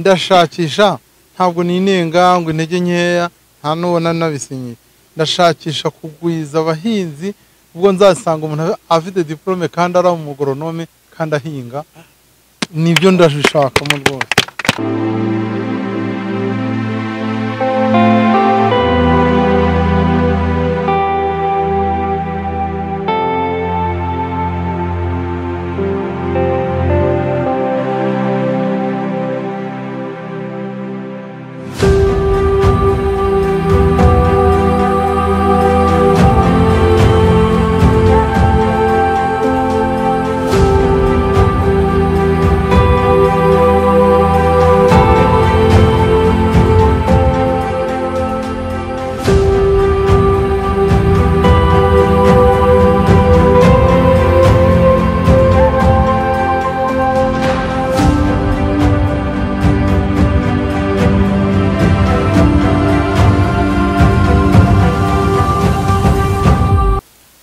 ndashakisha ntabwo ninenga ngo intege nkeya nta nubona nabisinye ndashakisha kugwiza abahinzi ubwo nzasanga umuntu afite diplome kandi ari umugoronome kandi ahinga nibyo ndashishakamo rwose.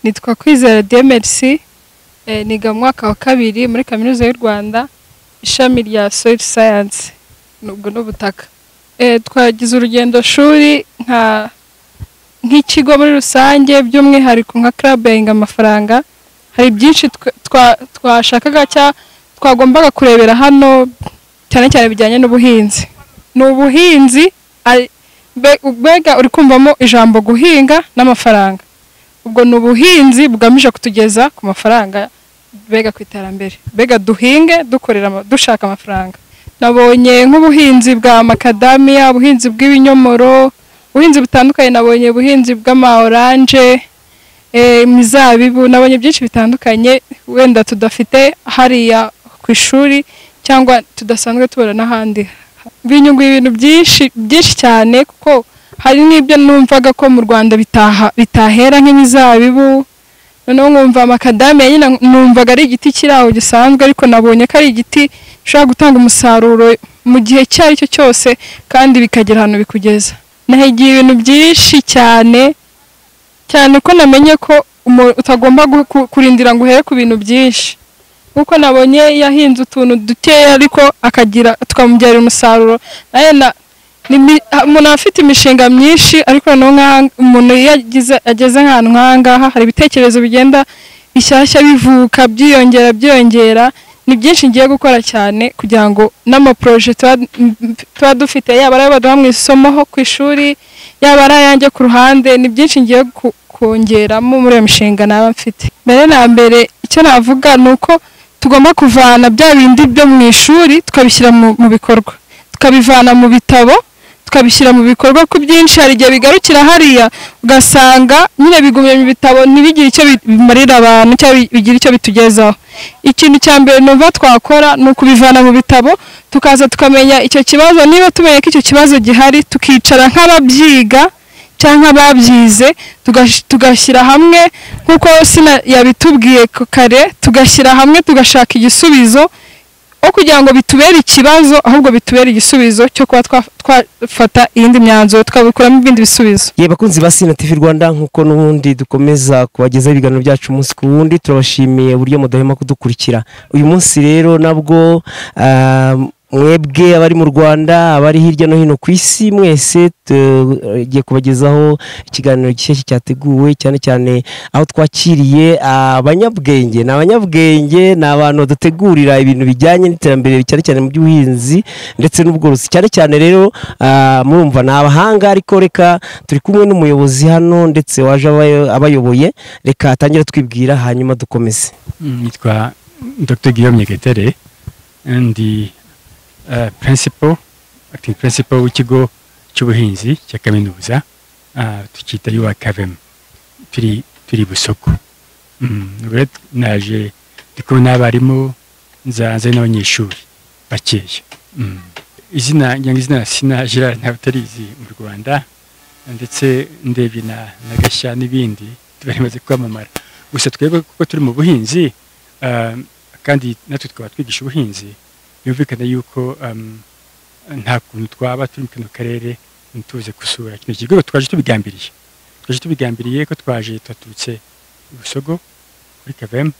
Nitwa Kwizera DMRC, niga mu mwaka wa 2 muri Kaminuza y'u Rwanda ishami rya Soil Science nubwo n'ubutaka. Twagize urugendo shuri nk'ikigo muri rusange by'umwihariko nka club yinga amafaranga. Hari byinshi twashakaga twagombaga kurebera hano cyane cyane bijyanye n'ubuhinzi. N'ubuhinzi bega uri kumvamo ijambo guhinga n'amafaranga. Ubwo n'ubuhinzi bugamije kutugeza ku mafaranga bega kwiterambere. Bega duhinge dukorera dushaka amafaranga. Nabonye nk'ubuhinzi bwa macadamia, ubuhinzi bw'ibinyomoro, ubuhinzi butandukanye, nabonye ubuhinzi bw'ama orange, imizabibu, nabonye byinshi bitandukanye wenda tudafite hariya ku ishuri cyangwa tudasanzwe tubona n'ahandi. Binyunguye ibintu byinshi cyane kuko hari n'ibyo numvaga ko mu Rwanda bitahera nk'imizabibu. Noneho nkumva macadamia nyine numvaga ari igiti kiraho gisanzwe, ariko nabonye ko ari igiti ushobora gutanga umusaruro mu gihe cyari cyo cyose kandi bikagera hano bikugeza. Nahigiye ibintu byinshi cyane ko namenye ko utagomba kurindira ngo uhere ku bintu byinshi, kuko nabonye yahinze utuntu dukeya ariko akagira tukamubyarira umusaruro. Umuntu afite imishinga myinshi, ariko umuntu ageze nk'ahantu nk'ahangaha hari ibitekerezo bigenda bishyashya bivuka byiyongera. Ni byinshi ngiye gukora cyane kugira ngo n'amaproje tuba dufite yaba ari baduha mu isomo ku ishuri yaba ari ayanjye ku ruhande, ni byinshi ngiye kongeramo muri iyo mishinga naba mfite. Mbere na mbere icyo navuga ni uko tugomba kuvana bya bindi byo mu ishuri tukabishyira mu bikorwa, tukabivana mu bitabo tukabishyira mu bikorwa. Ku byinshi hari igihe bigarukira hariya ugasanga nyine bigumye mu bitabo ntibigire icyo bimarira abantu cyangwa bigira icyo bitugezaho. Ikintu cya mbere numva twakora ni ukubivana mu bitabo tukaza tukamenya icyo kibazo. Niba tumenye ko icyo kibazo gihari, tukicara nk'ababyiga cyangwa babyize tugashyira hamwe nk'uko Sina yabitubwiye kare, tugashyira hamwe tugashaka igisubizo aho kugira ngo bitubere ikibazo, ahubwo bitubere igisubizo cyo kuba twafata iyindi myanzuro tukabikuramo ibindi bisubizo. Bakunzi ba Sina TV Rwanda, nkuko n'ubundi dukomeza kubagezaho ibiganiro byacu umunsi ku wundi, turabashimiye uburyo mudahema kudukurikira. Uyu munsi rero nabwo mwebwe abari mu Rwanda, abari hirya no hino ku isi, mwese tugiye kubagezaho ikiganiro gishyashya cyateguwe cyane cyane aho twakiriye abanyabwenge. Ni abantu dutegurira ibintu bijyanye n'iterambere cyane cyane mu by'ubuhinzi ndetse n'ubworozi cyane cyane. Rero murumva ni abahanga, ariko reka turi kumwe n'umuyobozi hano ndetse waje abayoboye. Reka atangira twibwira hanyuma dukomeze. Nitwa Dr. Guillaume Nyegetere, ndi acting principal w'ikigo cy'ubuhinzi cya kaminuza tukita UAKVM turi Busogo. Naje ndiko n'abarimu nzanze n'abanyeshuri bakeya. Izina Sina Gerard ntabutarizi mu Rwanda, ndetse ndebye na Gashya n'ibindi barimaze kwamamara. Gusa twebwe kuko turi mu buhinzi kandi natwe twaba twigisha ubuhinzi, yumvikana yuko nta kuntu twaba turi mu kino karere ntuze gusura kino kigo. Twaje tubigambiriye ko twaje tututse Busogo kuri KVM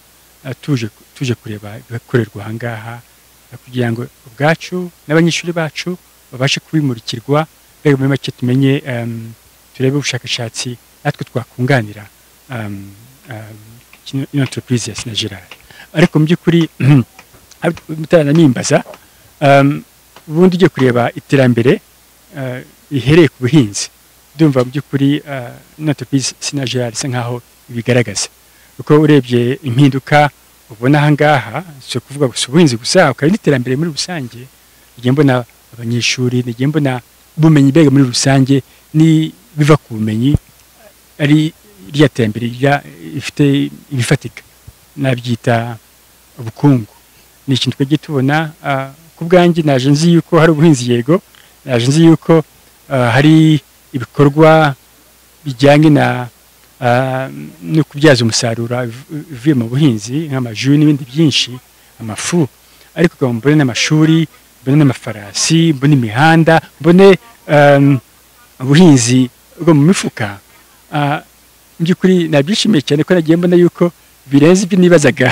tuje kureba ibikorerwa ahangaha kugira ngo ubwacu n'abanyeshuri bacu babashe kubimurikirwa rero muri make tumenye turebe ubushakashatsi natwe twakunganira ino entreprise ya Sina Gerard ariko mu by'ukuri mutaranimbaza ubundi ugiye kureba iterambere ihereye ku buhinzi ndumva mu by'ukuri ino entreprise Sina Gerard isa nkaho ibigaragaza kuko urebye impinduka ubona aha ngaha si ukuvuga gusa ubuhinzi gusa ukaba n'iterambere muri rusange ngiye mbona abanyeshuri ngiye mbona ubumenyi mbega muri rusange ni biva ku bumenyi ari rya terambere ifite ibifatika nabyita ubukungu ni ikintu twagiye tubona ku bwanjye naje nzi yuko hari ubuhinzi yego naje nzi yuko hari ibikorwa bijyanye no kubyaza umusaruro uvuye mu buhinzi nk'amaju n'ibindi byinshi amafu ariko mbone n'amashuri mbone n'amafarasi mbone imihanda mbone ubuhinzi bwo mu mifuka mu by'ukuri nabyishimiye cyane ko nagiye mbona yuko birenze ibyo nibazaga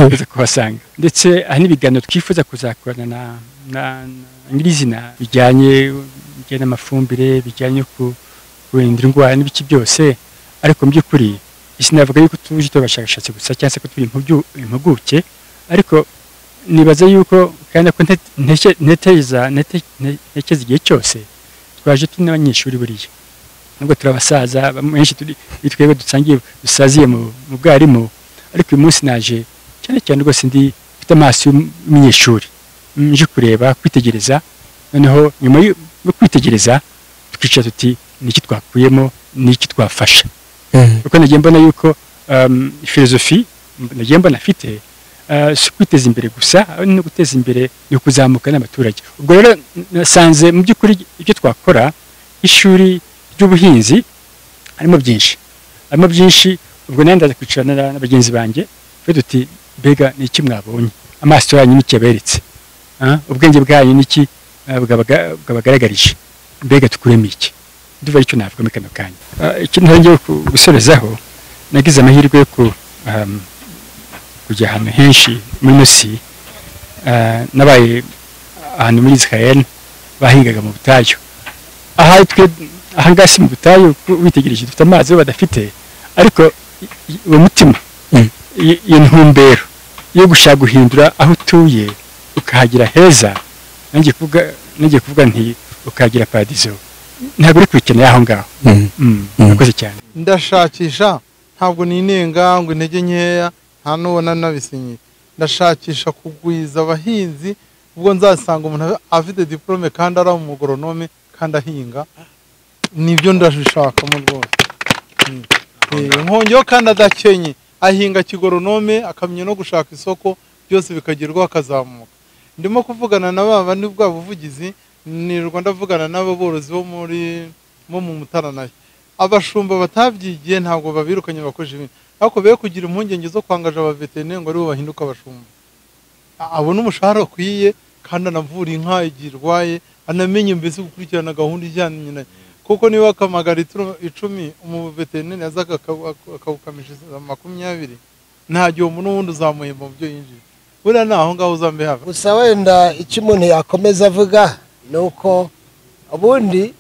kuza kuhasanga ndetse hari n'ibiganiro twifuza kuzakorana na nyirizina bijyanye n'amafumbire bijyanye no kurinda indwara n'ibiki byose ariko mu by'ukuri sinavuga yuko tuje tubashakashatsi gusa cyangwa se ko turi impuguke ariko nibaza yuko kandi ko ntekereza igihe cyose twaje turi n'abanyeshuri buriya nubwo turabasaza benshi twebwe dusaziye mu bwarimu ariko uyu munsi naje cyane cyane rwose mfite amaso y'umunyeshuri nje kureba kwitegereza noneho nyuma yo kwitegereza tukicara tuti niki twakuyemo niki twafasha kuko nagiye mbona yuko filozofi nagiye mbona afite si kwiteza imbere gusa no guteza imbere ni kuzamuka n'abaturage ubwo rero nasanze mu by'ukuri ibyo twakora ishuri ry'ubuhinzi harimo byinshi ubwo nayo ndaza kwicarana na bagenzi banjye duti mbega ni iki mwabonye amaso yanyu n'iki yaberetse ubwenge bwanyu n'iki bwabagaragarije mbega tukuremo iki duva icyo navuga muri kano kanya ikintu ngiye gusorezaho nagize amahirwe yo kujya ahantu henshi muri Musi nabaye ahantu muri Israel bahingaga mu butayu aha ngaha si mu butayu witegereje dufite amazi yo badafite ariko uwo mutima iyo ntumbero yo gushaka guhindura aho utuye ukahagira heza nanjye kuvuga nti ukahagira paradizo ntabwo uri kubikeneye aho ngaho murakoze cyane ndashakisha ntabwo ninenga ngo intege nkeya nta n'ubona nabisinyiye ndashakisha kugwiza abahinzi ubwo nzasanga umuntu afite diplome kandi ari umugoronome kandi ahinga nibyo ndashishakamo rwose nkongeho kandi adakenye ahinga kigoronome akamenya no gushaka isoko byose bikagerwaho akazamuka ndimo kuvugana na baba ni bwa buvugizi nirwa ndavugana n'abo borozi bo mu Mutaranayo abashumba batabyigiye ntabwo babirukanye bakoje ibintu ariko be kugira impungenge zo kwangaje abaveterineri ngo aribo bahinduka abashumba abona umushahara ukwiye kandi anavura inka igihe irwaye anamenye mbese gukurikirana gahunda ijyanye nayo kuko niba akamagara 10 umuveterineri yazaga akawukamisha 20 nta gihombo n'ubundi uzamuhemba mu byo yinjiye buriya naho ngaho uzambe hafi gusa wenda icyo umuntu yakomeza avuga ni uko ubundi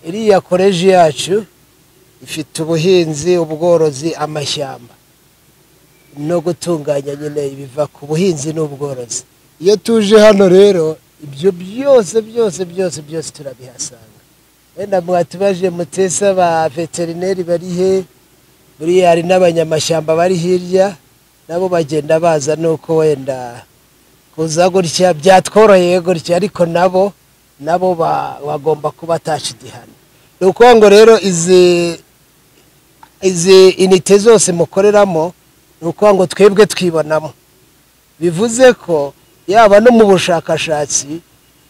iriya koleji yacu ifite ubuhinzi ubworozi amashyamba no gutunganya nyine ibiva ku buhinzi n'ubworozi iyo tuje hano rero ibyo byose turabihasanga wenda mwatubaje mutesa ba veterineri bari he buriya hari n'abanyamashyamba bari hirya nabo bagenda baza nuko wenda kuza gutya byatworoheye gutya ariko nabo bagomba kuba tashidihana nuko ngo rero izi inite zose mukoreramo nuko ngo twebwe twibonamo bivuze ko yaba no mu bushakashatsi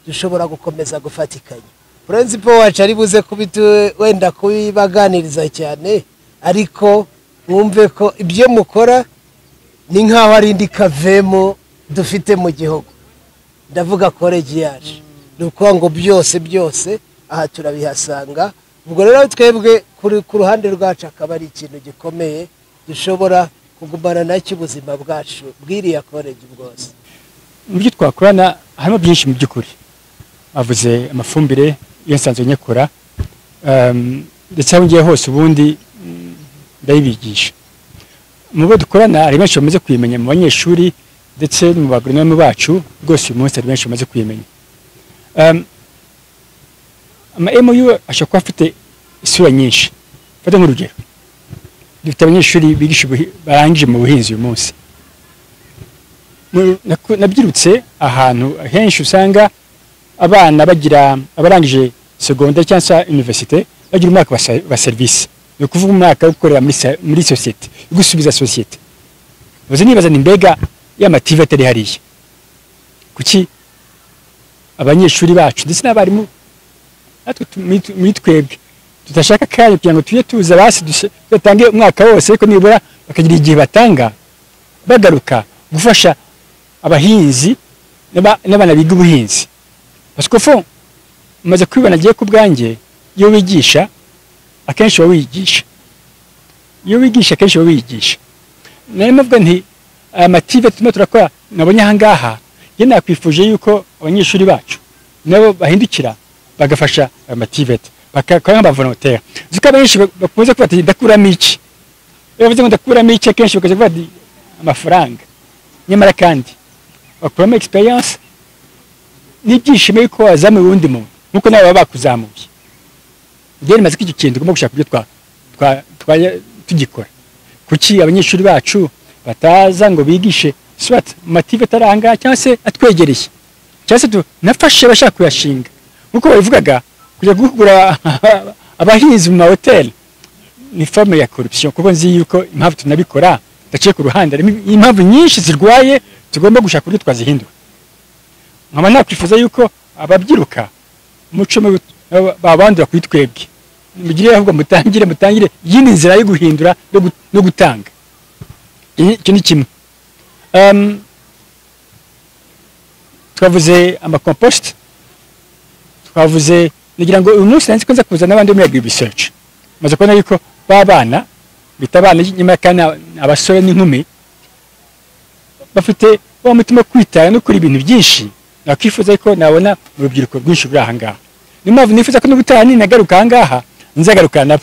dushobora gukomeza gufatikanya principle wacu ari buze wenda kubibaganiriza cyane ariko mwumve ko ibyo mukora ni nkaho ari indi kavemo dufite mu gihugu ndavuga college yacu nuko ngo byose aha turabihasanga ubwo rero twebwe ku ruhande rwacu akaba ari ikintu gikomeye dushobora kugumana nacyo ubuzima bwacu bwiriya college bwose mu byo twakorana harimo byinshi mu by'ukuri bavuze amafumbire iyo nsanzwe nyakora ndetse aho ngiye hose ubundi ndayibigisha mu bo dukorana hari benshi bamaze kuyimenya mu banyeshuri ndetse no mu bagoronome bacu rwose uyu munsi hari benshi bamaze kuyimenya ama MOU ashobora kuba afite isura nyinshi fata nk'urugero dufite abanyeshuri bigisha barangije mu buhinzi uyu munsi nabyirutse ahantu henshi usanga abana bagira abarangije secondaire cyangwa se université bagira umwaka wa service ni ukuvuga umwaka wo gukorera muri societe gusubiza societe baze nibaza ni mbega y'amativete ari hariya kuki abanyeshuri bacu ndetse n'abarimu natwe muri twebwe tudashaka kanya kugira ngo tujye tuza basi dutange umwaka wose ariko nibura bakagira igihe batanga bagaruka gufasha abahinzi n'abana biga ubuhinzi parce que fond umaze kwibona agiye ku bwanjye iyo wigisha akenshi baba wigisha akenshi baba wigisha nari mvuga nti amative turimo turakora nabonye ahangaha ye nakwifuje yuko abanyeshuri bacu nabo bahindukira bagafasha amative bakakora nk'abavolontaire zuko abenshi bakunze kuvuga ati ndakuramo iki iyo bavuze ngo ndakuramo iki akenshi bakaza kuvuga ati amafaranga nyamara kandi bakuramo experience n'ibyishimo yuko wazamuye uwundi muntu nkuko nawe baba bakuzamuye njye nimaze ko icyo kintu tugomba gushaka ibyo tugikora kuki abanyeshuri bacu bataza ngo bigishe swat motive taranga cyangwa se atwegereye cyangwa se nafashe bashaka kuyashinga nkuko babivugaga kujya guhugura abahinzi mu mahoteli ni forme ya corruption kuko nzi yuko impamvu tunabikora ndaciye ku ruhande impamvu nyinshi zirwaye tugomba gushaka uburyo twazihindura nkaba nakwifuza yuko ababyiruka umuco babandura kuri twebwe mugire ahubwo mutangire yindi nzira yo guhindura no gutanga icyo ni kimwe twavuze amakompost twavuze nagira ngo uyu munsi nanzi ko nza kuza n'abandi muri agri research maze kubona yuko babana bita abana nyuma kandi abasore n'inkumi bafite wa mutima kwitara no kuri ibintu byinshi nakwifuza ko nabona mu rubyiruko rwinshi ruri ahangaha niyo mpamvu nifuza ko n'ubutaha ninagaruka ahangaha nzagaruka nabo